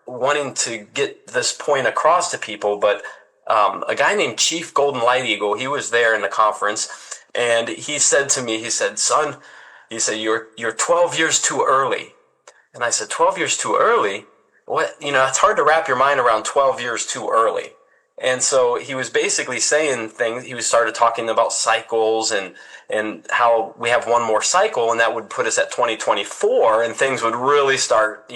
wanting to get this point across to people, but a guy named Chief Golden Light Eagle, he was there in the conference, and he said to me, he said, son, he said, you're 12 years too early. And I said, 12 years too early? What? It's hard to wrap your mind around 12 years too early. And so he was basically saying things, he started talking about cycles and how we have one more cycle, and that would put us at 2024, and things would really start,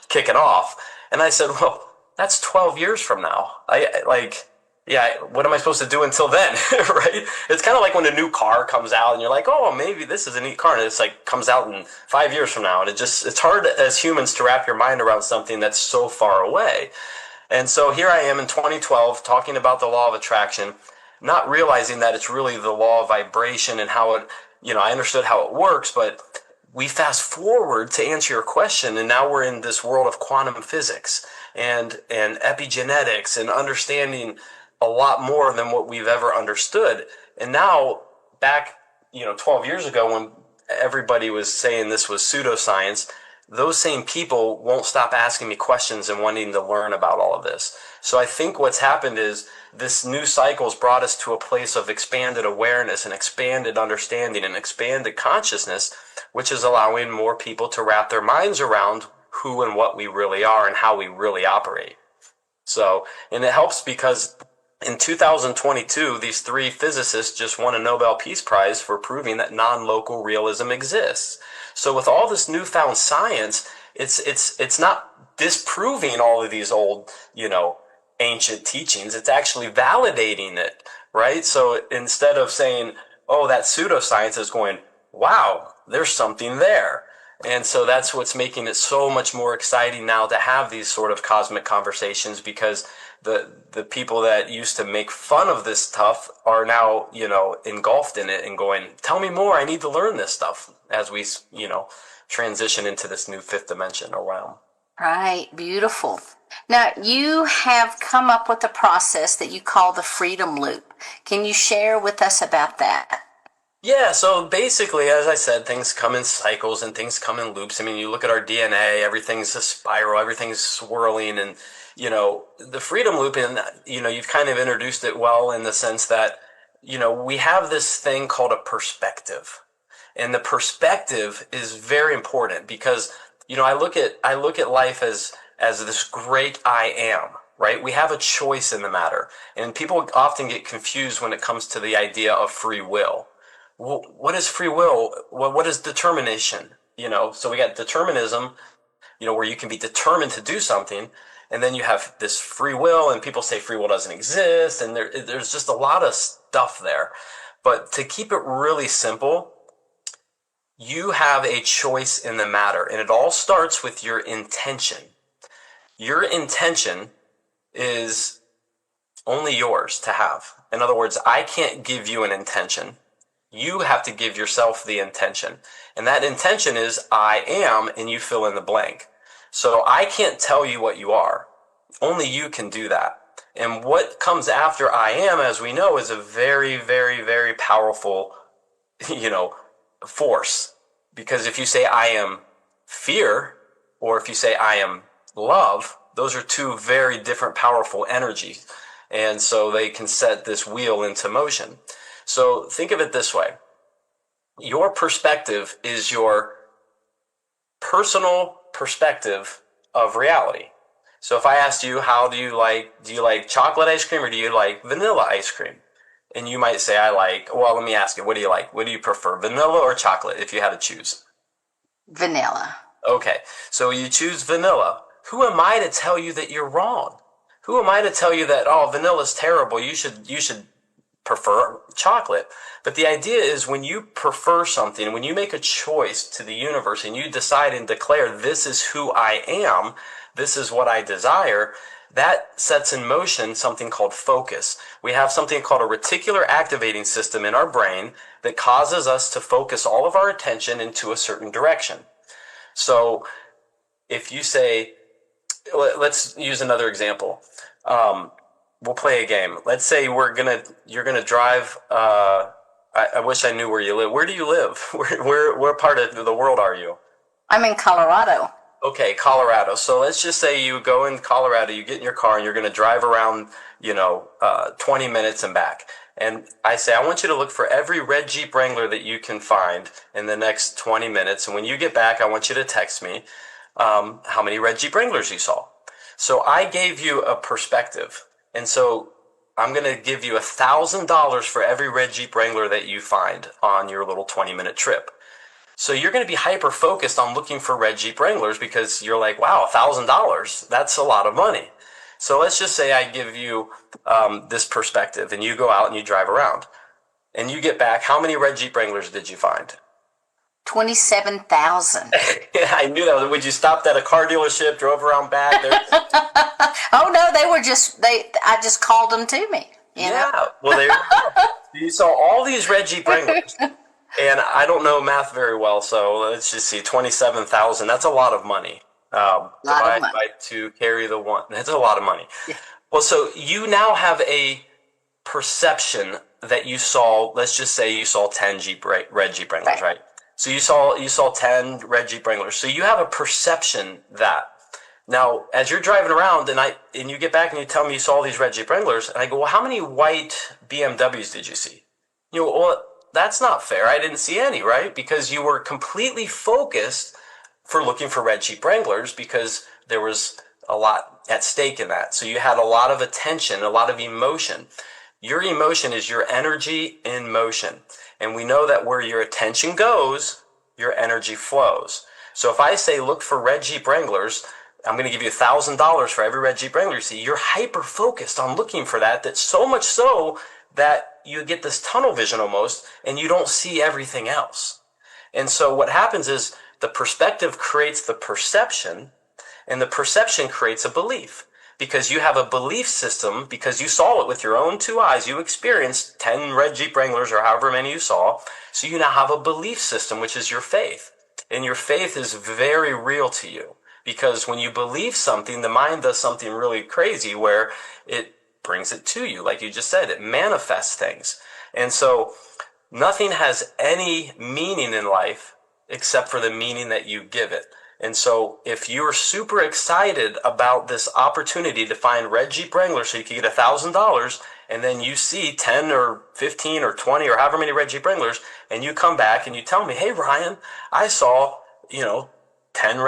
kicking off. And I said, well, that's 12 years from now. What am I supposed to do until then? Right? It's kind of like when a new car comes out and you're like, oh, maybe this is a neat car. And it's like comes out in 5 years from now. And it's hard as humans to wrap your mind around something that's so far away. And so here I am in 2012 talking about the law of attraction, not realizing that it's really the law of vibration and how it, I understood how it works, but we fast forward to answer your question, and now we're in this world of quantum physics and epigenetics and understanding a lot more than what we've ever understood. And now back, 12 years ago when everybody was saying this was pseudoscience, those same people won't stop asking me questions and wanting to learn about all of this. So I think what's happened is this new cycle's brought us to a place of expanded awareness and expanded understanding and expanded consciousness, which is allowing more people to wrap their minds around who and what we really are and how we really operate. So, and it helps because in 2022, these three physicists just won a Nobel Peace Prize for proving that non-local realism exists. So with all this newfound science, it's not disproving all of these old, ancient teachings. It's actually validating it, right? So instead of saying, oh, that pseudoscience, is going, wow, there's something there. And so that's what's making it so much more exciting now to have these sort of cosmic conversations, because the people that used to make fun of this stuff are now, engulfed in it and going, tell me more, I need to learn this stuff as we, transition into this new fifth dimension or realm. Right, beautiful. Now, you have come up with a process that you call the Freedom Loop. Can you share with us about that? Yeah, so basically, as I said, things come in cycles and things come in loops. I mean, you look at our DNA, everything's a spiral, everything's swirling, and, the Freedom Loop, and, you've kind of introduced it well in the sense that, we have this thing called a perspective. And the perspective is very important because, I look at life as this great I am, right? We have a choice in the matter. And people often get confused when it comes to the idea of free will. Well, what is free will? What is determination? So we got determinism, where you can be determined to do something. And then you have this free will, and people say free will doesn't exist. And there's just a lot of stuff there. But to keep it really simple, you have a choice in the matter, and it all starts with your intention. Your intention is only yours to have. In other words, I can't give you an intention. You have to give yourself the intention. And that intention is I am, and you fill in the blank. So I can't tell you what you are. Only you can do that. And what comes after I am, as we know, is a very, very, very powerful, force. Because if you say I am fear, or if you say I am love, those are two very different powerful energies. And so they can set this wheel into motion. So think of it this way. Your perspective is your personal perspective of reality. So if I asked you, do you like chocolate ice cream or do you like vanilla ice cream? And you might say, well, let me ask you, what do you like? What do you prefer, vanilla or chocolate, if you had to choose? Vanilla. Okay, so you choose vanilla. Who am I to tell you that you're wrong? Who am I to tell you that, vanilla's terrible, you should prefer chocolate? But the idea is when you prefer something, when you make a choice to the universe and you decide and declare, this is who I am, this is what I desire, that sets in motion something called focus. We have something called a reticular activating system in our brain that causes us to focus all of our attention into a certain direction. So if you say, let's use another example. We'll play a game. Let's say you're gonna drive. I wish I knew where you live. Where do you live? Where part of the world are you? I'm in Colorado. Okay, Colorado. So let's just say you go in Colorado, you get in your car and you're going to drive around, 20 minutes and back. And I say, I want you to look for every red Jeep Wrangler that you can find in the next 20 minutes. And when you get back, I want you to text me how many red Jeep Wranglers you saw. So I gave you a perspective. And so I'm going to give you $1,000 for every red Jeep Wrangler that you find on your little 20-minute trip. So you're going to be hyper focused on looking for red Jeep Wranglers because you're like, wow, $1,000, that's a lot of money. So let's just say I give you this perspective and you go out and you drive around and you get back. How many red Jeep Wranglers did you find? 27,000. Yeah, I knew that. Would you stop at a car dealership, drove around back? Oh no, I just called them to me. You know? Yeah, well, there you go. You saw all these red Jeep Wranglers. And I don't know math very well, so let's just see, 27,000. That's a lot of money. Divided by two, carry the one. That's a lot of money. Yeah. Well, so you now have a perception that you saw. Let's just say you saw 10 red Jeep Wranglers, right? So you saw 10 red Jeep Wranglers. So you have a perception that. Now, as you're driving around and you get back and you tell me you saw these red Jeep Wranglers, and I go, well, how many white BMWs did you see? Well, that's not fair. I didn't see any, right? Because you were completely focused for looking for red Jeep Wranglers because there was a lot at stake in that. So you had a lot of attention, a lot of emotion. Your emotion is your energy in motion. And we know that where your attention goes, your energy flows. So if I say look for red Jeep Wranglers, I'm going to give you $1,000 for every red Jeep Wrangler you see. You're hyper focused on looking for that so much so that you get this tunnel vision almost and you don't see everything else. And so what happens is the perspective creates the perception and the perception creates a belief because you have a belief system because you saw it with your own two eyes. You experienced 10 red Jeep Wranglers or however many you saw. So you now have a belief system, which is your faith. And your faith is very real to you because when you believe something, the mind does something really crazy where it brings it to you. Like you just said, it manifests things. And so nothing has any meaning in life except for the meaning that you give it. And so if you're super excited about this opportunity to find red Jeep Wrangler so you can get $1,000 and then you see 10 or 15 or 20 or however many red Jeep Wranglers and you come back and you tell me, hey, Ryan, I saw, 10 red